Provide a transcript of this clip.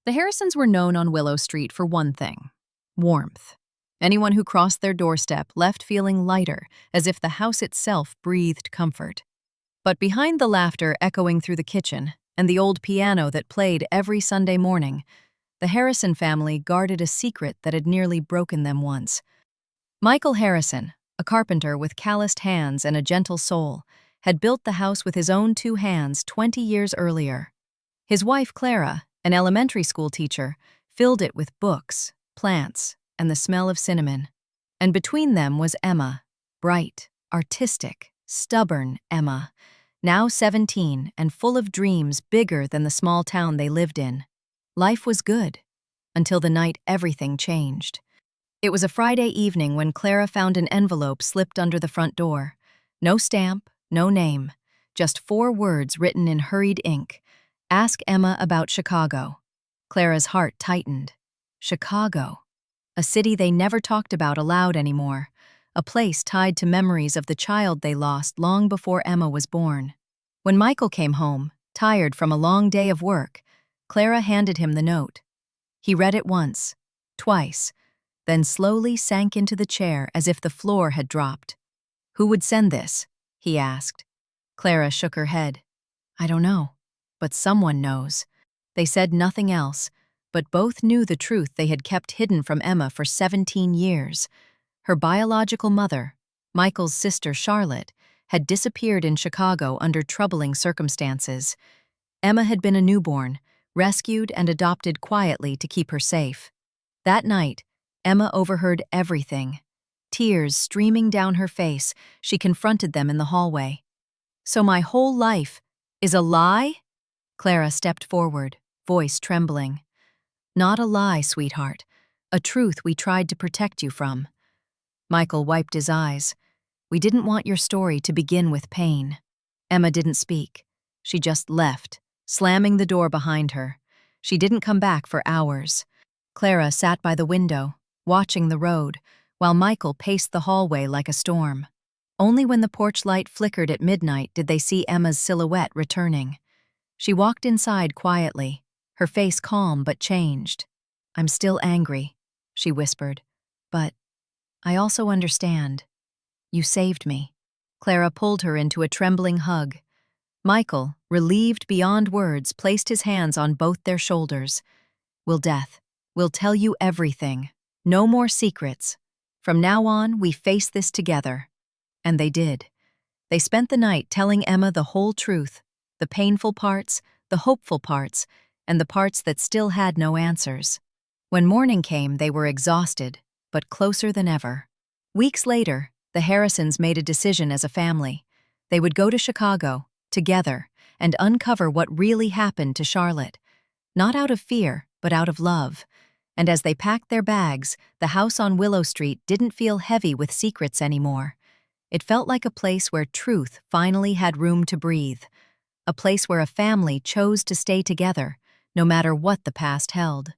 The Harrisons were known on Willow Street for one thing: warmth. Anyone who crossed their doorstep left feeling lighter, as if the house itself breathed comfort. But behind the laughter echoing through the kitchen and the old piano that played every Sunday morning, the Harrison family guarded a secret that had nearly broken them once. Michael Harrison, a carpenter with calloused hands and a gentle soul, had built the house with his own 2 hands 20 years earlier. His wife, Clara, an elementary school teacher, filled it with books, plants, and the smell of cinnamon. And between them was Emma, bright, artistic, stubborn Emma, now 17 and full of dreams bigger than the small town they lived in. Life was good, until the night everything changed. It was a Friday evening when Clara found an envelope slipped under the front door. No stamp, no name, just 4 words written in hurried ink. Ask Emma about Chicago. Clara's heart tightened. Chicago. A city they never talked about aloud anymore. A place tied to memories of the child they lost long before Emma was born. When Michael came home, tired from a long day of work, Clara handed him the note. He read it once, twice, then slowly sank into the chair as if the floor had dropped. "Who would send this?" he asked. Clara shook her head. "I don't know, but someone knows." They said nothing else, but both knew the truth they had kept hidden from Emma for 17 years. Her biological mother, Michael's sister Charlotte, had disappeared in Chicago under troubling circumstances. Emma had been a newborn, rescued and adopted quietly to keep her safe. That night, Emma overheard everything. Tears streaming down her face, she confronted them in the hallway. "So my whole life is a lie?" Clara stepped forward, voice trembling. "Not a lie, sweetheart. A truth we tried to protect you from." Michael wiped his eyes. "We didn't want your story to begin with pain." Emma didn't speak. She just left, slamming the door behind her. She didn't come back for hours. Clara sat by the window, watching the road, while Michael paced the hallway like a storm. Only when the porch light flickered at midnight did they see Emma's silhouette returning. She walked inside quietly, her face calm but changed. "I'm still angry," she whispered, "but I also understand. You saved me." Clara pulled her into a trembling hug. Michael, relieved beyond words, placed his hands on both their shoulders. "We'll tell you everything. No more secrets. From now on, we face this together." And they did. They spent the night telling Emma the whole truth, the painful parts, the hopeful parts, and the parts that still had no answers. When morning came, they were exhausted, but closer than ever. Weeks later, the Harrisons made a decision as a family. They would go to Chicago, together, and uncover what really happened to Charlotte. Not out of fear, but out of love. And as they packed their bags, the house on Willow Street didn't feel heavy with secrets anymore. It felt like a place where truth finally had room to breathe. A place where a family chose to stay together, no matter what the past held.